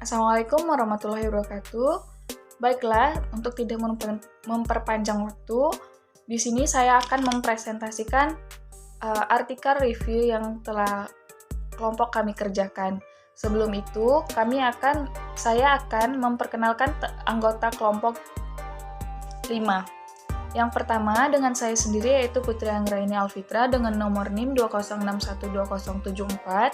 Assalamualaikum warahmatullahi wabarakatuh. Baiklah, untuk tidak memperpanjang waktu, di sini saya akan mempresentasikan artikel review yang telah kelompok kami kerjakan. Sebelum itu, saya akan memperkenalkan anggota kelompok 5. Yang pertama dengan saya sendiri yaitu Putri Anggraini Alfitra dengan nomor NIM 2061274.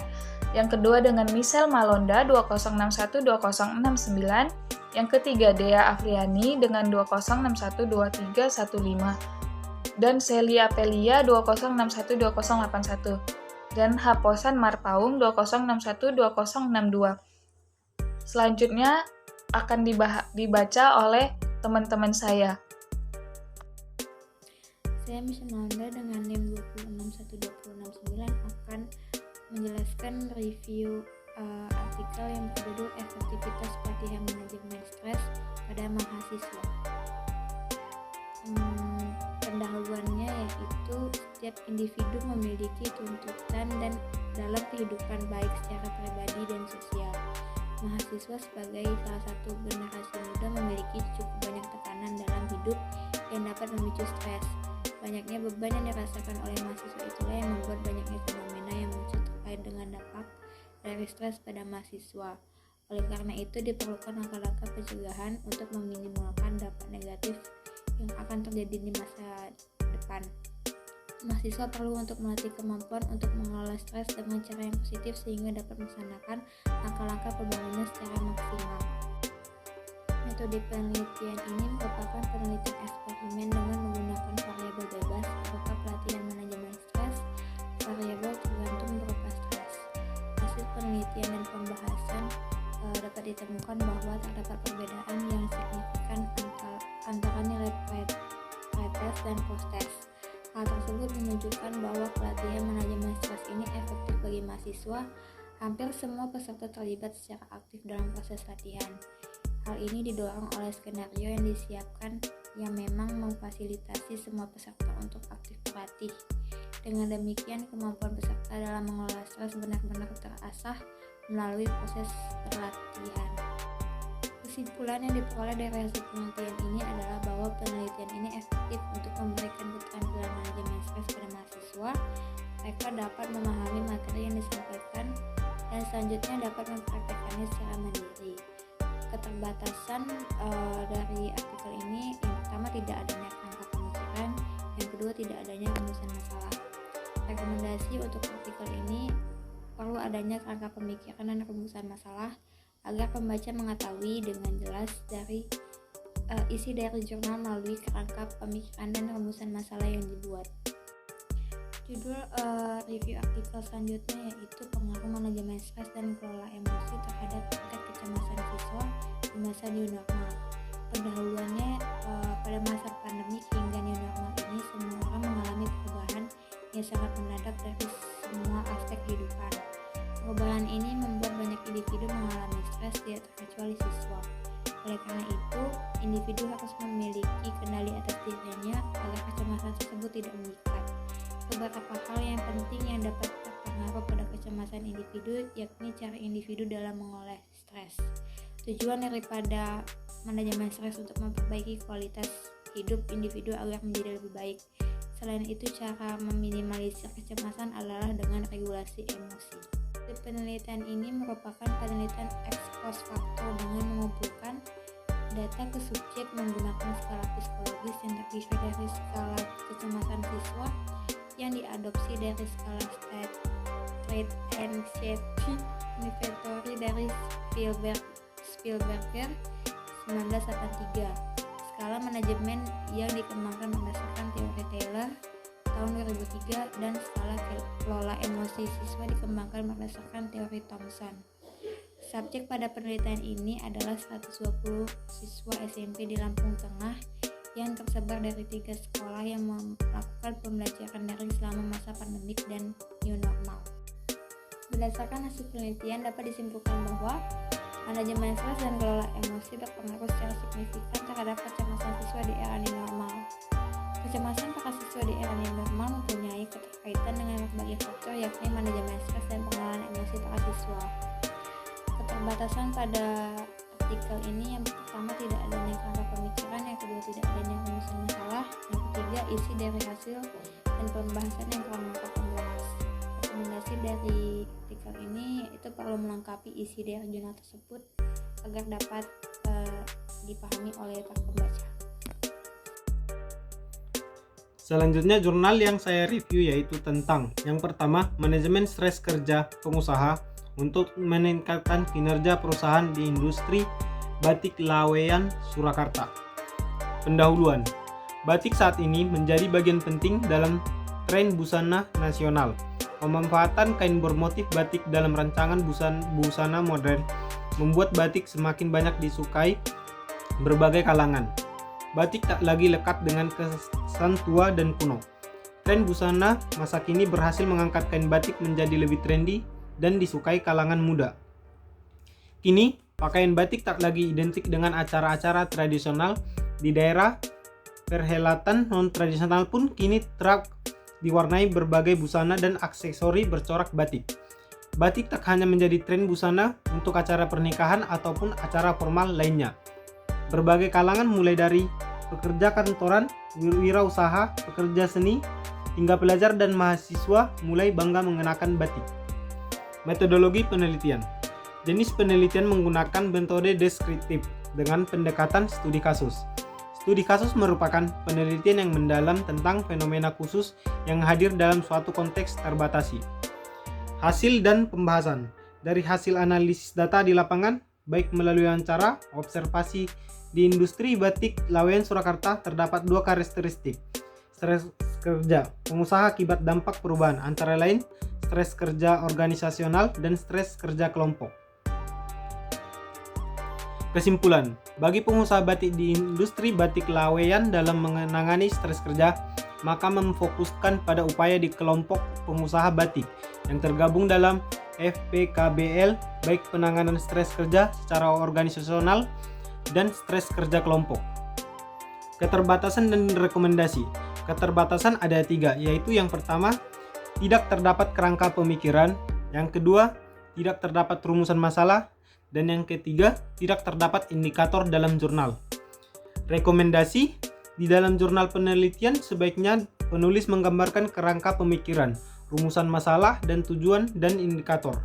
Yang kedua dengan Michelle Malonda 2061269. Yang ketiga Dea Afriani dengan 206123115. Dan Celia Pelia 2061281. Dan Haposan Marpaung 2061262. Selanjutnya akan dibaca oleh teman-teman saya. Saya Michelle Malonda dengan NIM 2612069 akan menjelaskan review artikel yang berjudul Efektivitas Pelatihan Manajemen Stres pada Mahasiswa. Pendahuluannya yaitu setiap individu memiliki tuntutan dan dalam kehidupan baik secara pribadi dan sosial. Mahasiswa sebagai salah satu generasi muda memiliki cukup banyak tekanan dalam hidup yang dapat memicu stres. Banyaknya beban yang dirasakan oleh mahasiswa itulah yang membuat banyaknya fenomena yang muncul terkait dengan dampak dari stres pada mahasiswa. Oleh karena itu diperlukan langkah-langkah pencegahan untuk meminimalkan dampak negatif yang akan terjadi di masa depan. Mahasiswa perlu untuk melatih kemampuan untuk mengelola stres dengan cara yang positif sehingga dapat melaksanakan langkah-langkah pembangunan secara maksimal. Metode penelitian ini merupakan penelitian eksperimen dengan menggunakan variabel bebas berupa pelatihan manajemen stres, variabel tergantung berupa stres. Hasil penelitian dan pembahasan dapat ditemukan bahwa terdapat perbedaan yang signifikan antara nilai pre-test dan post-test. Hal tersebut menunjukkan bahwa pelatihan manajemen stres ini efektif bagi mahasiswa. Hampir semua peserta terlibat secara aktif dalam proses latihan. Hal ini didorong oleh skenario yang disiapkan yang memang memfasilitasi semua peserta untuk aktif berlatih. Dengan demikian, kemampuan peserta dalam mengelola stres benar-benar terasah melalui proses pelatihan. Kesimpulan yang diperoleh dari hasil penelitian ini adalah bahwa penelitian ini efektif untuk memberikan keterampilan manajemen stres pada mahasiswa. Mereka dapat memahami materi yang disampaikan dan selanjutnya dapat mempraktikkannya secara mandiri. Keterbatasan dari artikel ini, yang pertama tidak adanya kerangka pemikiran, yang kedua tidak adanya rumusan masalah. Rekomendasi untuk artikel ini perlu adanya kerangka pemikiran dan rumusan masalah agar pembaca mengetahui dengan jelas dari isi dari jurnal melalui kerangka pemikiran dan rumusan masalah yang dibuat. Judul review artikel selanjutnya yaitu pengaruh manajemen stres dan kelola emosi terhadap tingkat kecemasan siswa di masa new normal. Pendahuluannya pada masa pandemi hingga new normal ini semua orang mengalami perubahan yang sangat mendadak dari semua aspek kehidupan. Perubahan ini membuat banyak individu mengalami stres tidak terkecuali siswa. Oleh karena itu, individu harus memiliki kendali atas dirinya agar kecemasan tersebut tidak mengikat. Beberapa hal yang penting yang dapat terpengaruh pada kecemasan individu yakni cara individu dalam mengolah stres. Tujuan daripada manajemen stres untuk memperbaiki kualitas hidup individu agar menjadi lebih baik. Selain itu, cara meminimalisir kecemasan adalah dengan regulasi emosi. Penelitian ini merupakan penelitian ex post facto dengan mengumpulkan data ke subjek menggunakan skala psikologis yang terdiri dari skala kecemasan siswa yang diadopsi dari skala Straight Anxiety Inventory dari Spielberger 1983, skala manajemen yang dikembangkan berdasarkan teori Taylor tahun 2003, dan skala kelola emosi siswa dikembangkan berdasarkan teori Thompson. Subjek pada penelitian ini adalah 120 siswa SMP di Lampung Tengah yang tersebar dari 3 sekolah yang melakukan pembelajaran daring selama masa pandemik dan new normal. Berdasarkan hasil penelitian dapat disimpulkan bahwa manajemen stres dan kelola emosi berpengaruh secara signifikan terhadap kecemasan siswa di era new normal. Kecemasan para siswa di era new normal mempunyai keterkaitan dengan berbagai faktor yakni manajemen stres dan pengelolaan emosi para siswa. Keterbatasan pada artikel ini yang pertama tidak adanya kerangka pemikiran, yang kedua tidak adanya rumusan masalah, yang ketiga isi dari hasil dan pembahasan yang kurang lengkap membahas. Rekomendasi dari artikel ini itu perlu melengkapi isi dari jurnal tersebut agar dapat dipahami oleh para pembaca. Selanjutnya jurnal yang saya review yaitu tentang yang pertama, manajemen stres kerja pengusaha untuk meningkatkan kinerja perusahaan di industri batik Laweyan Surakarta. Pendahuluan. Batik saat ini menjadi bagian penting dalam tren busana nasional. Pemanfaatan kain bermotif batik dalam rancangan busana modern membuat batik semakin banyak disukai berbagai kalangan. Batik tak lagi lekat dengan kesan tua dan kuno. Tren busana masa kini berhasil mengangkat kain batik menjadi lebih trendy dan disukai kalangan muda. Kini, pakaian batik tak lagi identik dengan acara-acara tradisional di daerah. Perhelatan non-tradisional pun kini kerap diwarnai berbagai busana dan aksesori bercorak batik. Batik tak hanya menjadi tren busana untuk acara pernikahan ataupun acara formal lainnya. Berbagai kalangan mulai dari pekerja kantoran, wirausaha, pekerja seni, hingga pelajar dan mahasiswa mulai bangga mengenakan batik. Metodologi penelitian. Jenis penelitian menggunakan metode deskriptif dengan pendekatan studi kasus. Studi kasus merupakan penelitian yang mendalam tentang fenomena khusus yang hadir dalam suatu konteks terbatasi. Hasil dan pembahasan. Dari hasil analisis data di lapangan, baik melalui wawancara, observasi di industri batik Laweyan Surakarta, terdapat dua karakteristik. Stres kerja pengusaha akibat dampak perubahan, antara lain stres kerja organisasional dan stres kerja kelompok. Kesimpulan, bagi pengusaha batik di industri batik Laweyan dalam menangani stres kerja, maka memfokuskan pada upaya di kelompok pengusaha batik yang tergabung dalam FPKBL, baik penanganan stres kerja secara organisasional dan stres kerja kelompok. Keterbatasan dan rekomendasi. Keterbatasan ada 3, yaitu yang pertama, tidak terdapat kerangka pemikiran, yang kedua, tidak terdapat rumusan masalah, dan yang ketiga, tidak terdapat indikator dalam jurnal. Rekomendasi. Di dalam jurnal penelitian sebaiknya penulis menggambarkan kerangka pemikiran, rumusan masalah, dan tujuan dan indikator.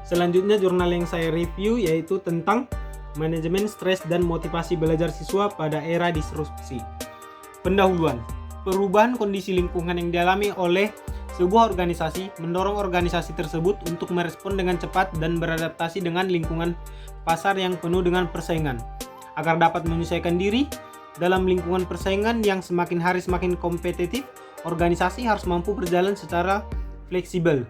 Selanjutnya jurnal yang saya review yaitu tentang manajemen stres dan motivasi belajar siswa pada era disrupsi. Pendahuluan. Perubahan kondisi lingkungan yang dialami oleh sebuah organisasi mendorong organisasi tersebut untuk merespon dengan cepat dan beradaptasi dengan lingkungan pasar yang penuh dengan persaingan. Agar dapat menyesuaikan diri dalam lingkungan persaingan yang semakin hari semakin kompetitif, organisasi harus mampu berjalan secara fleksibel.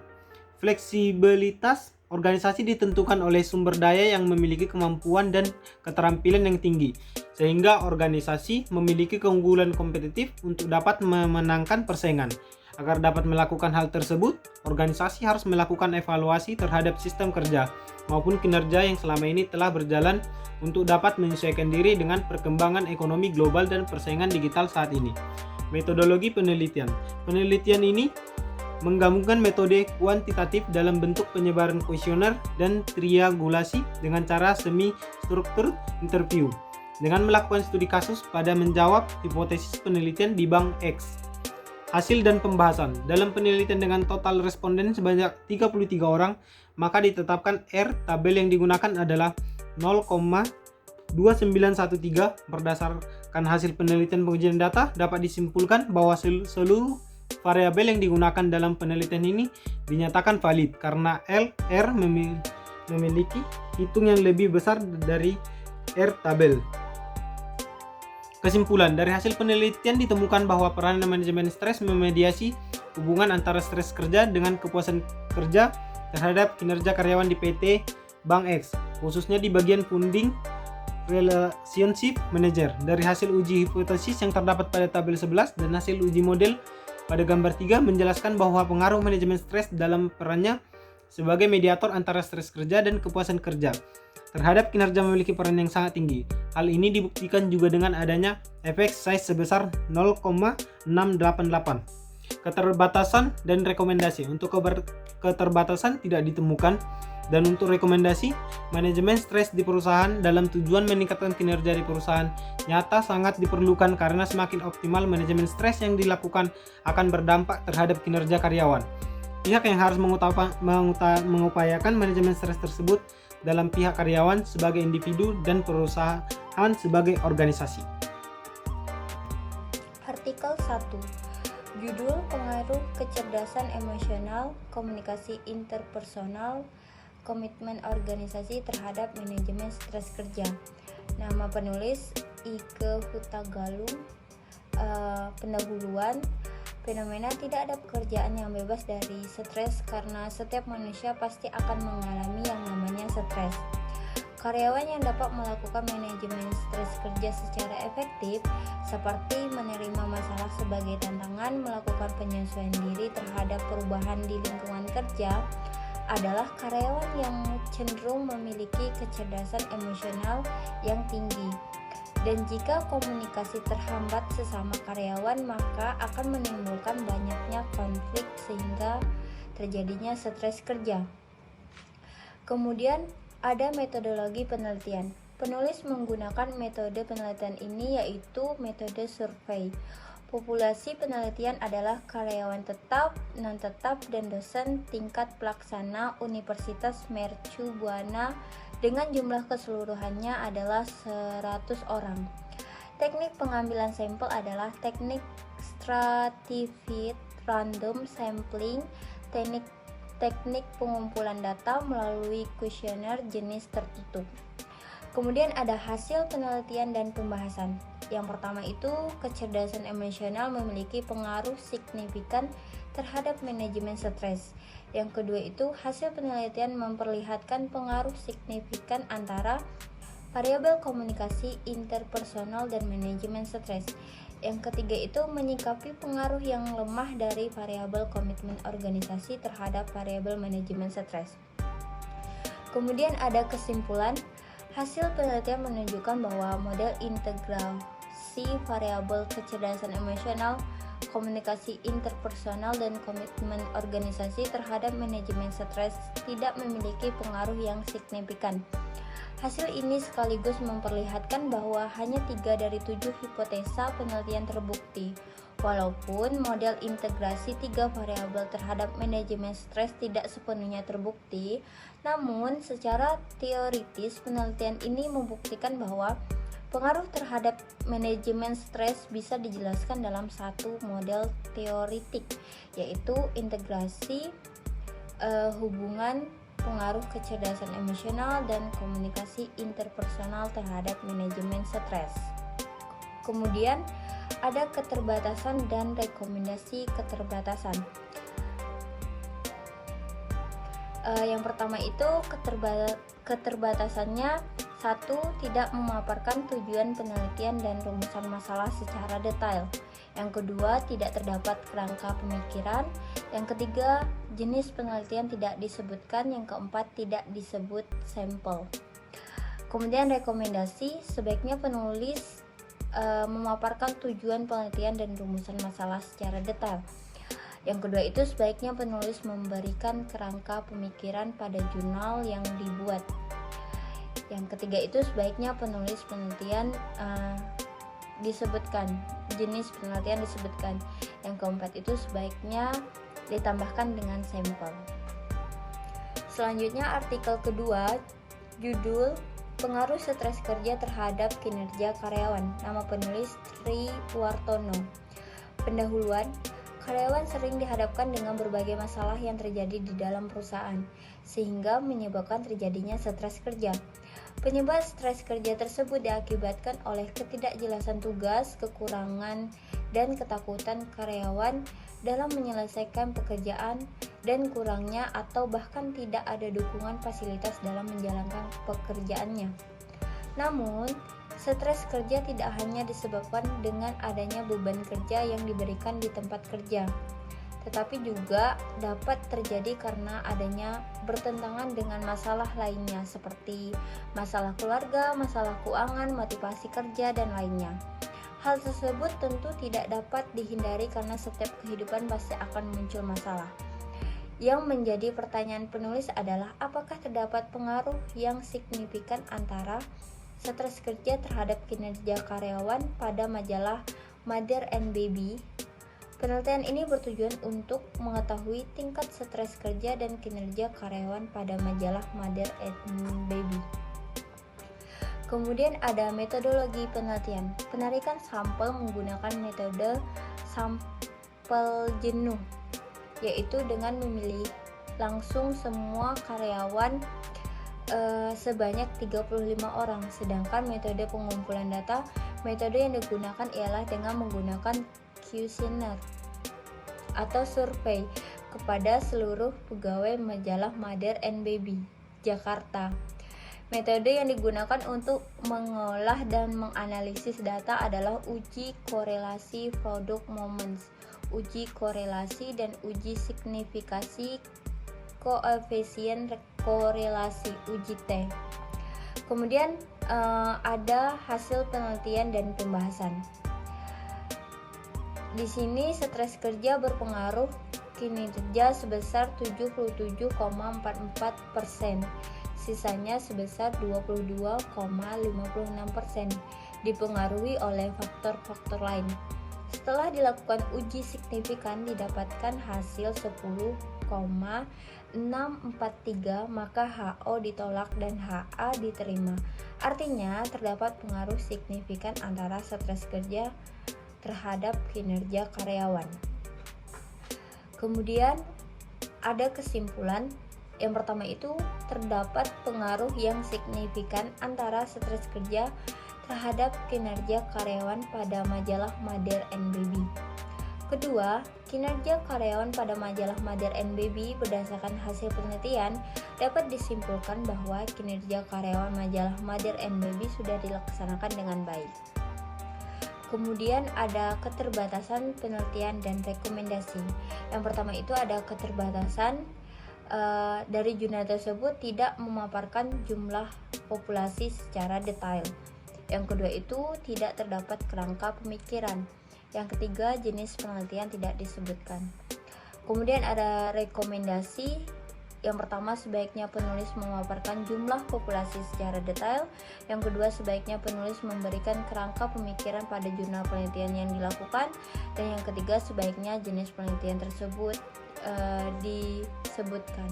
Fleksibilitas organisasi ditentukan oleh sumber daya yang memiliki kemampuan dan keterampilan yang tinggi, sehingga organisasi memiliki keunggulan kompetitif untuk dapat memenangkan persaingan. Agar dapat melakukan hal tersebut, organisasi harus melakukan evaluasi terhadap sistem kerja maupun kinerja yang selama ini telah berjalan untuk dapat menyesuaikan diri dengan perkembangan ekonomi global dan persaingan digital saat ini. Metodologi penelitian. Penelitian ini menggabungkan metode kuantitatif dalam bentuk penyebaran kuesioner dan triangulasi dengan cara semi-struktur interview, dengan melakukan studi kasus pada menjawab hipotesis penelitian di Bank X. Hasil dan pembahasan. Dalam penelitian dengan total responden sebanyak 33 orang, maka ditetapkan R. Tabel yang digunakan adalah 0,2913. Berdasarkan hasil penelitian pengujian data, dapat disimpulkan bahwa seluruh variabel yang digunakan dalam penelitian ini dinyatakan valid karena R memiliki hitung yang lebih besar dari R tabel. Kesimpulan, dari hasil penelitian ditemukan bahwa peranan manajemen stres memediasi hubungan antara stres kerja dengan kepuasan kerja terhadap kinerja karyawan di PT Bank X, khususnya di bagian funding relationship manager. Dari hasil uji hipotesis yang terdapat pada tabel 11 dan hasil uji model pada gambar 3 menjelaskan bahwa pengaruh manajemen stres dalam perannya sebagai mediator antara stres kerja dan kepuasan kerja terhadap kinerja memiliki peran yang sangat tinggi. Hal ini dibuktikan juga dengan adanya efek size sebesar 0,688. Keterbatasan dan rekomendasi. Untuk keterbatasan tidak ditemukan, dan untuk rekomendasi, manajemen stres di perusahaan dalam tujuan meningkatkan kinerja di perusahaan nyata sangat diperlukan karena semakin optimal manajemen stres yang dilakukan akan berdampak terhadap kinerja karyawan. Pihak yang harus mengupayakan manajemen stres tersebut dalam pihak karyawan sebagai individu dan perusahaan sebagai organisasi. Artikel 1. Judul pengaruh kecerdasan emosional, komunikasi interpersonal, komitmen organisasi terhadap manajemen stres kerja. Nama penulis Ike Hutagalung. Pendahuluan. Fenomena tidak ada pekerjaan yang bebas dari stres karena setiap manusia pasti akan mengalami yang namanya stres. Karyawan yang dapat melakukan manajemen stres kerja secara efektif seperti menerima masalah sebagai tantangan, melakukan penyesuaian diri terhadap perubahan di lingkungan kerja adalah karyawan yang cenderung memiliki kecerdasan emosional yang tinggi. Dan jika komunikasi terhambat sesama karyawan, maka akan menimbulkan banyaknya konflik sehingga terjadinya stres kerja. Kemudian ada metodologi penelitian. Penulis menggunakan metode penelitian ini yaitu metode survei. Populasi penelitian adalah karyawan tetap, non-tetap, dan dosen tingkat pelaksana Universitas Mercu Buana dengan jumlah keseluruhannya adalah 100 orang. Teknik pengambilan sampel adalah teknik stratified random sampling, teknik pengumpulan data melalui kuesioner jenis tertutup. Kemudian ada hasil penelitian dan pembahasan. Yang pertama itu, kecerdasan emosional memiliki pengaruh signifikan terhadap manajemen stres. Yang kedua itu, hasil penelitian memperlihatkan pengaruh signifikan antara variabel komunikasi interpersonal dan manajemen stres. Yang ketiga itu, menyikapi pengaruh yang lemah dari variabel komitmen organisasi terhadap variabel manajemen stres. Kemudian ada kesimpulan. Hasil penelitian menunjukkan bahwa model integrasi variabel kecerdasan emosional, komunikasi interpersonal, dan komitmen organisasi terhadap manajemen stres tidak memiliki pengaruh yang signifikan. Hasil ini sekaligus memperlihatkan bahwa hanya 3 dari 7 hipotesa penelitian terbukti. Walaupun model integrasi 3 variabel terhadap manajemen stres tidak sepenuhnya terbukti, namun secara teoritis penelitian ini membuktikan bahwa pengaruh terhadap manajemen stres bisa dijelaskan dalam satu model teoritik, yaitu integrasi hubungan pengaruh kecerdasan emosional dan komunikasi interpersonal terhadap manajemen stres. Kemudian ada keterbatasan dan rekomendasi keterbatasan. Yang pertama itu keterbatasannya, 1. Tidak memaparkan tujuan penelitian dan rumusan masalah secara detail. Yang kedua, tidak terdapat kerangka pemikiran. Yang ketiga, jenis penelitian tidak disebutkan. Yang keempat, tidak disebut sampel. Kemudian rekomendasi, sebaiknya penulis memaparkan tujuan penelitian dan rumusan masalah secara detail. Yang kedua itu, sebaiknya penulis memberikan kerangka pemikiran pada jurnal yang dibuat. Yang ketiga itu, sebaiknya penulis penelitian disebutkan, jenis penelitian disebutkan. Yang keempat itu, sebaiknya ditambahkan dengan sampel. Selanjutnya artikel kedua, judul pengaruh stres kerja terhadap kinerja karyawan. Nama penulis Tri Wartono. Pendahuluan. Karyawan sering dihadapkan dengan berbagai masalah yang terjadi di dalam perusahaan, sehingga menyebabkan terjadinya stres kerja. Penyebab stres kerja tersebut diakibatkan oleh ketidakjelasan tugas, kekurangan, dan ketakutan karyawan dalam menyelesaikan pekerjaan, dan kurangnya atau bahkan tidak ada dukungan fasilitas dalam menjalankan pekerjaannya. Namun, stres kerja tidak hanya disebabkan dengan adanya beban kerja yang diberikan di tempat kerja, tetapi juga dapat terjadi karena adanya bertentangan dengan masalah lainnya seperti masalah keluarga, masalah keuangan, motivasi kerja, dan lainnya. Hal tersebut tentu tidak dapat dihindari karena setiap kehidupan pasti akan muncul masalah. Yang menjadi pertanyaan penulis adalah apakah terdapat pengaruh yang signifikan antara stres kerja terhadap kinerja karyawan pada majalah Mother and Baby. Penelitian ini bertujuan untuk mengetahui tingkat stres kerja dan kinerja karyawan pada majalah Mother and Baby. Kemudian ada metodologi penelitian. Penarikan sampel menggunakan metode sampel jenuh, yaitu dengan memilih langsung semua karyawan sebanyak 35 orang. Sedangkan metode pengumpulan data, metode yang digunakan ialah dengan menggunakan kuesioner atau survei kepada seluruh pegawai majalah Mother and Baby, Jakarta. Metode yang digunakan untuk mengolah dan menganalisis data adalah uji korelasi product moments, uji korelasi dan uji signifikasi koefisien korelasi, uji T. Kemudian ada hasil penelitian dan pembahasan. Di sini stres kerja berpengaruh kinerja sebesar 77,44%. Sisanya sebesar 22,56% dipengaruhi oleh faktor-faktor lain. Setelah dilakukan uji signifikan didapatkan hasil 10,643, maka HO ditolak dan HA diterima. Artinya terdapat pengaruh signifikan antara stres kerja terhadap kinerja karyawan. Kemudian ada kesimpulan. Yang pertama itu terdapat pengaruh yang signifikan antara stres kerja terhadap kinerja karyawan pada majalah Mother and Baby. Kedua, kinerja karyawan pada majalah Mother and Baby berdasarkan hasil penelitian dapat disimpulkan bahwa kinerja karyawan majalah Mother and Baby sudah dilaksanakan dengan baik. Kemudian ada keterbatasan penelitian dan rekomendasi. Yang pertama itu ada keterbatasan dari jurnal tersebut tidak memaparkan jumlah populasi secara detail. Yang kedua itu tidak terdapat kerangka pemikiran. Yang ketiga, jenis penelitian tidak disebutkan. Kemudian ada rekomendasi. Yang pertama, sebaiknya penulis memaparkan jumlah populasi secara detail. Yang kedua, sebaiknya penulis memberikan kerangka pemikiran pada jurnal penelitian yang dilakukan. Dan yang ketiga, sebaiknya jenis penelitian tersebut disebutkan.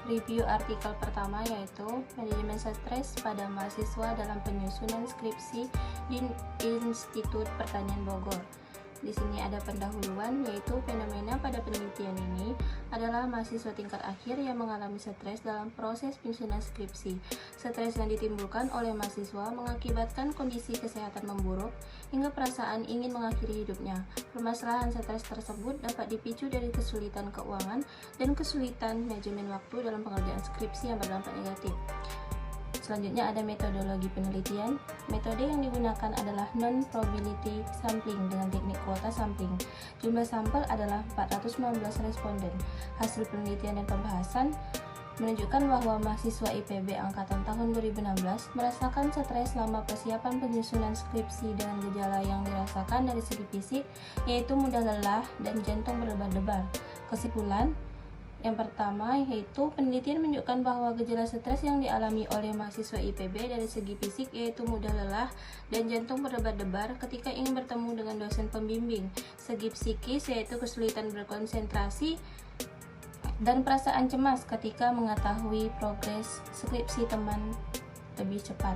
Review artikel pertama yaitu manajemen stres pada mahasiswa dalam penyusunan skripsi di Institut Pertanian Bogor. Di sini ada pendahuluan, yaitu fenomena pada penelitian ini adalah mahasiswa tingkat akhir yang mengalami stres dalam proses penyusunan skripsi. Stres yang ditimbulkan oleh mahasiswa mengakibatkan kondisi kesehatan memburuk hingga perasaan ingin mengakhiri hidupnya. Permasalahan stres tersebut dapat dipicu dari kesulitan keuangan dan kesulitan manajemen waktu dalam pengerjaan skripsi yang berdampak negatif. Selanjutnya ada metodologi penelitian. Metode yang digunakan adalah non-probability sampling dengan teknik kuota sampling. Jumlah sampel adalah 419 responden. Hasil penelitian dan pembahasan menunjukkan bahwa mahasiswa IPB angkatan tahun 2016 merasakan stres selama persiapan penyusunan skripsi dengan gejala yang dirasakan dari segi fisik, yaitu mudah lelah dan jantung berdebar-debar. Kesimpulan yang pertama yaitu penelitian menunjukkan bahwa gejala stres yang dialami oleh mahasiswa IPB dari segi fisik yaitu mudah lelah dan jantung berdebar-debar ketika ingin bertemu dengan dosen pembimbing. Segi psikis yaitu kesulitan berkonsentrasi dan perasaan cemas ketika mengetahui progres skripsi teman lebih cepat.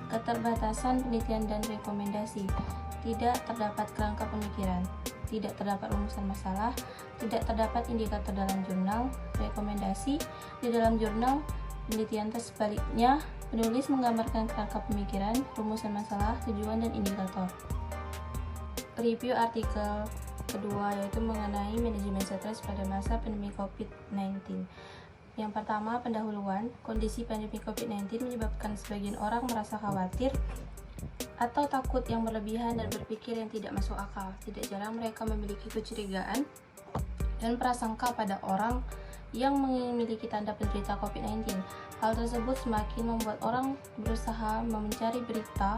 Keterbatasan penelitian dan rekomendasi. Tidak terdapat kerangka pemikiran. Tidak terdapat rumusan masalah, tidak terdapat indikator dalam jurnal rekomendasi. Di dalam jurnal penelitian sebaliknya, penulis menggambarkan kerangka pemikiran, rumusan masalah, tujuan, dan indikator. Review artikel kedua yaitu mengenai manajemen stres pada masa pandemi COVID-19. Yang pertama, pendahuluan. Kondisi pandemi COVID-19 menyebabkan sebagian orang merasa khawatir atau takut yang berlebihan dan berpikir yang tidak masuk akal. Tidak jarang mereka memiliki kecurigaan dan prasangka pada orang yang memiliki tanda penderita COVID-19. Hal tersebut semakin membuat orang berusaha mencari berita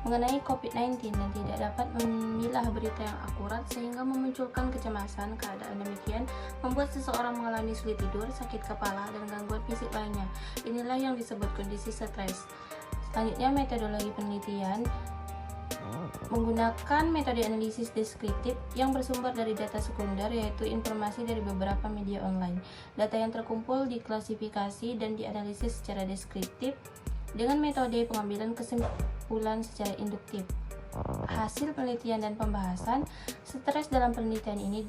mengenai COVID-19 dan tidak dapat memilah berita yang akurat sehingga memunculkan kecemasan. Keadaan demikian membuat seseorang mengalami sulit tidur, sakit kepala, dan gangguan fisik lainnya. Inilah yang disebut kondisi stres. Selanjutnya, metodologi penelitian menggunakan metode analisis deskriptif yang bersumber dari data sekunder, yaitu informasi dari beberapa media online. Data yang terkumpul diklasifikasi dan dianalisis secara deskriptif dengan metode pengambilan kesimpulan secara induktif. Hasil penelitian dan pembahasan. Stres dalam penelitian ini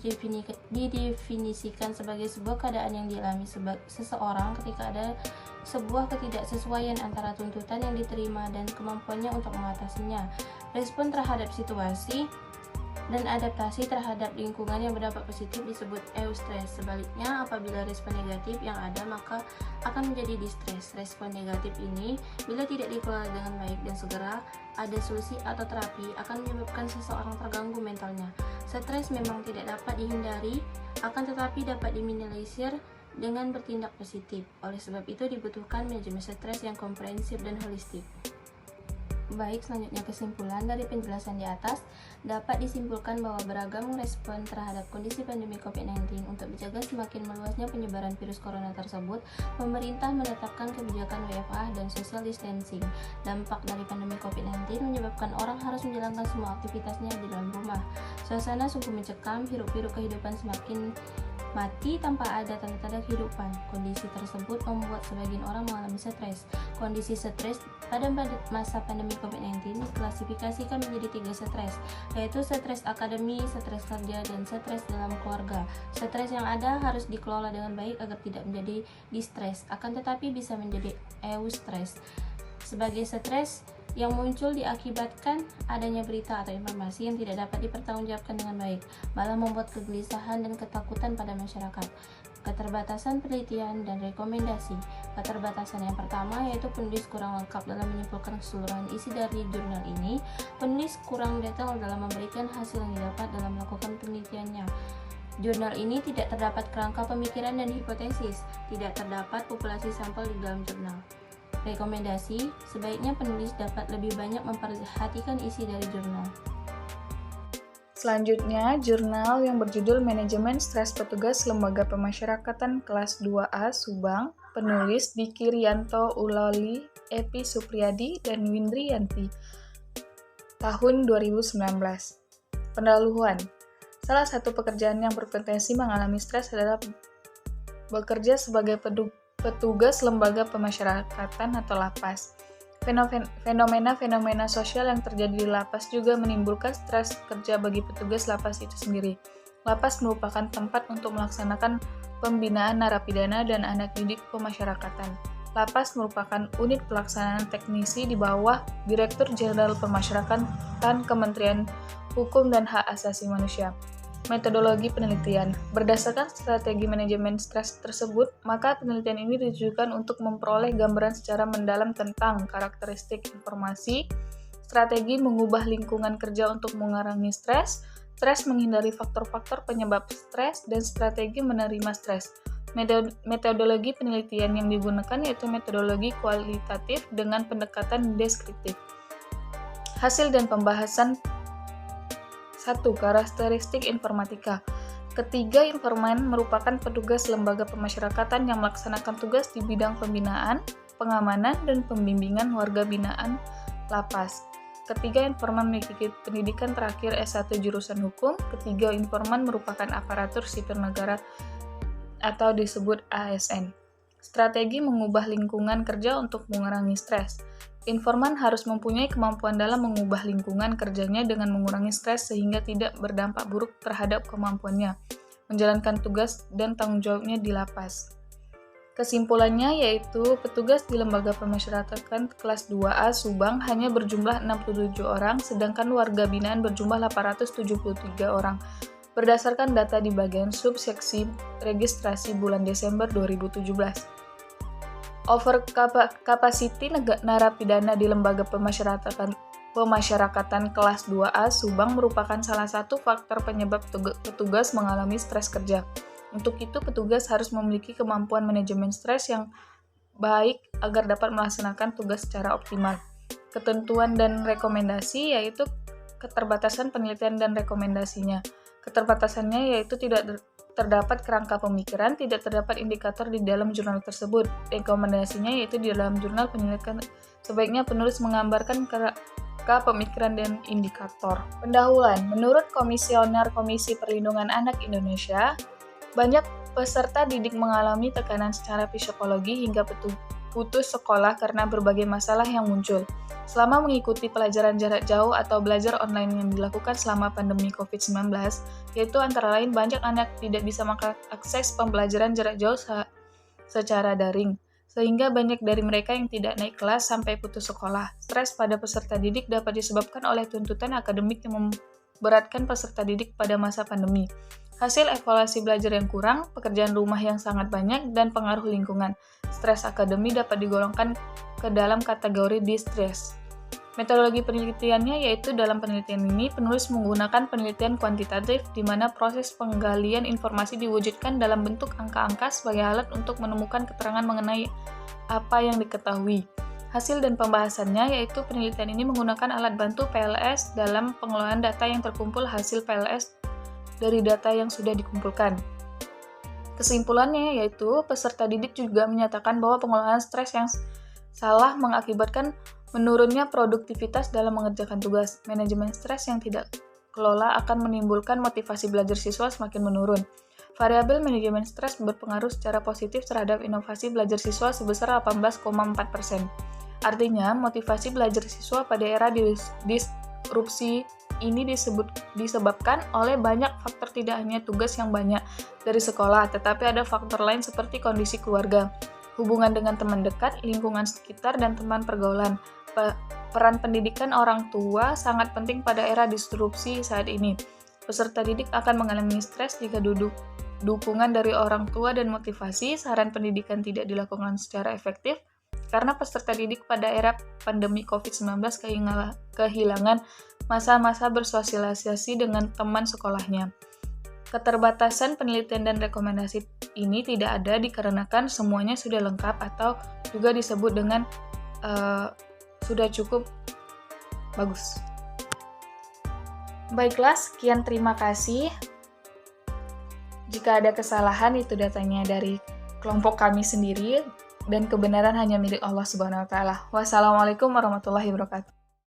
didefinisikan sebagai sebuah keadaan yang dialami seseorang ketika ada sebuah ketidaksesuaian antara tuntutan yang diterima dan kemampuannya untuk mengatasinya. Respon terhadap situasi dan adaptasi terhadap lingkungan yang berdampak positif disebut eustress. Sebaliknya, apabila respon negatif yang ada maka akan menjadi distress. Respon negatif ini bila tidak dikelola dengan baik dan segera ada solusi atau terapi akan menyebabkan seseorang terganggu mentalnya. Stres memang tidak dapat dihindari, akan tetapi dapat diminimalisir dengan bertindak positif. Oleh sebab itu dibutuhkan manajemen stres yang komprehensif dan holistik. Baik, selanjutnya kesimpulan dari penjelasan di atas dapat disimpulkan bahwa beragam respon terhadap kondisi pandemi COVID-19 untuk menjaga semakin meluasnya penyebaran virus corona tersebut, pemerintah menetapkan kebijakan WFH dan social distancing. Dampak dari pandemi COVID-19 menyebabkan orang harus menjalankan semua aktivitasnya di dalam rumah. Suasana sungguh mencekam, hiruk-pikuk kehidupan semakin mati tanpa ada tanda-tanda kehidupan. Kondisi tersebut membuat sebagian orang mengalami stres. Kondisi stres pada masa pandemi COVID-19 diklasifikasikan menjadi 3 stres, yaitu stres akademi, stres kerja, dan stres dalam keluarga. Stres yang ada harus dikelola dengan baik agar tidak menjadi distres, akan tetapi bisa menjadi eustress. Sebagai stres yang muncul diakibatkan adanya berita atau informasi yang tidak dapat dipertanggungjawabkan dengan baik, malah membuat kegelisahan dan ketakutan pada masyarakat. Keterbatasan penelitian dan rekomendasi. Keterbatasan yang pertama yaitu penulis kurang lengkap dalam menyimpulkan keseluruhan isi dari jurnal ini. Penulis kurang detail dalam memberikan hasil yang didapat dalam melakukan penelitiannya. Jurnal ini tidak terdapat kerangka pemikiran dan hipotesis. Tidak terdapat populasi sampel di dalam jurnal. Rekomendasi, sebaiknya penulis dapat lebih banyak memperhatikan isi dari jurnal. Selanjutnya, jurnal yang berjudul Manajemen Stres Petugas Lembaga Pemasyarakatan Kelas 2A Subang, penulis Diki Rianto Uloli, Epi Supriyadi, dan Windriyanti, tahun 2019. Pendahuluan. Salah satu pekerjaan yang berpotensi mengalami stres adalah bekerja sebagai petugas lembaga pemasyarakatan atau lapas. Fenomena-fenomena sosial yang terjadi di lapas juga menimbulkan stres kerja bagi petugas lapas itu sendiri. Lapas merupakan tempat untuk melaksanakan pembinaan narapidana dan anak didik pemasyarakatan. Lapas merupakan unit pelaksanaan teknisi di bawah Direktur Jenderal Pemasyarakatan Kementerian Hukum dan Hak Asasi Manusia. Metodologi penelitian. Berdasarkan strategi manajemen stres tersebut, maka penelitian ini ditujukan untuk memperoleh gambaran secara mendalam tentang karakteristik informasi, strategi mengubah lingkungan kerja untuk mengurangi stres, stres menghindari faktor-faktor penyebab stres, dan strategi menerima stres. Metodologi penelitian yang digunakan yaitu metodologi kualitatif dengan pendekatan deskriptif. Hasil dan pembahasan. 1. Karakteristik informatika. Ketiga informan merupakan petugas lembaga pemasyarakatan yang melaksanakan tugas di bidang pembinaan, pengamanan, dan pembimbingan warga binaan lapas. Ketiga informan memiliki pendidikan terakhir S1 jurusan hukum. Ketiga informan merupakan aparatur sipil negara atau disebut ASN. Strategi mengubah lingkungan kerja untuk mengurangi stres. Informan harus mempunyai kemampuan dalam mengubah lingkungan kerjanya dengan mengurangi stres sehingga tidak berdampak buruk terhadap kemampuannya menjalankan tugas dan tanggung jawabnya di lapas. Kesimpulannya yaitu petugas di Lembaga Pemasyarakatan Kelas 2A Subang hanya berjumlah 67 orang, sedangkan warga binaan berjumlah 873 orang. Berdasarkan data di bagian subseksi registrasi bulan Desember 2017. Over capacity narapidana di Lembaga Pemasyarakatan Kelas 2A Subang merupakan salah satu faktor penyebab petugas mengalami stres kerja. Untuk itu, petugas harus memiliki kemampuan manajemen stres yang baik agar dapat melaksanakan tugas secara optimal. ketentuan dan rekomendasi, yaitu keterbatasan penelitian dan rekomendasinya. Keterbatasannya yaitu tidak terdapat kerangka pemikiran, tidak terdapat indikator di dalam jurnal tersebut. Rekomendasinya yaitu di dalam jurnal penelitian sebaiknya penulis menggambarkan kerangka pemikiran dan indikator. Pendahuluan, menurut Komisioner Komisi Perlindungan Anak Indonesia, banyak peserta didik mengalami tekanan secara psikologi hingga putus sekolah karena berbagai masalah yang muncul. Selama mengikuti pelajaran jarak jauh atau belajar online yang dilakukan selama pandemi COVID-19, yaitu antara lain banyak anak tidak bisa mengakses pembelajaran jarak jauh secara daring, sehingga banyak dari mereka yang tidak naik kelas sampai putus sekolah. Stres pada peserta didik dapat disebabkan oleh tuntutan akademik yang memberatkan peserta didik pada masa pandemi. Hasil evaluasi belajar yang kurang, pekerjaan rumah yang sangat banyak, dan pengaruh lingkungan. Stres akademi dapat digolongkan ke dalam kategori distress. Metodologi penelitiannya yaitu dalam penelitian ini penulis menggunakan penelitian kuantitatif di mana proses penggalian informasi diwujudkan dalam bentuk angka-angka sebagai alat untuk menemukan keterangan mengenai apa yang diketahui. Hasil dan pembahasannya yaitu penelitian ini menggunakan alat bantu PLS dalam pengelolaan data yang terkumpul hasil PLS dari data yang sudah dikumpulkan. Kesimpulannya yaitu peserta didik juga menyatakan bahwa pengelolaan stres yang salah mengakibatkan menurunnya produktivitas dalam mengerjakan tugas. Manajemen stres yang tidak kelola akan menimbulkan motivasi belajar siswa semakin menurun. Variabel manajemen stres berpengaruh secara positif terhadap inovasi belajar siswa sebesar 18,4%. Artinya, motivasi belajar siswa pada era disrupsi ini disebabkan oleh banyak faktor, tidak hanya tugas yang banyak dari sekolah, tetapi ada faktor lain seperti kondisi keluarga, hubungan dengan teman dekat, lingkungan sekitar, dan teman pergaulan. Peran pendidikan orang tua sangat penting pada era disrupsi saat ini. Peserta didik akan mengalami stres jika dukungan dari orang tua dan motivasi saran pendidikan tidak dilakukan secara efektif, karena peserta didik pada era pandemi COVID-19 kehilangan masa-masa bersosialisasi dengan teman sekolahnya. Keterbatasan penelitian dan rekomendasi ini tidak ada dikarenakan semuanya sudah lengkap atau juga disebut dengan sudah cukup bagus. Baiklah, sekian, terima kasih. Jika ada kesalahan itu datanya dari kelompok kami sendiri dan kebenaran hanya milik Allah Subhanahu wa taala. Wassalamualaikum warahmatullahi wabarakatuh.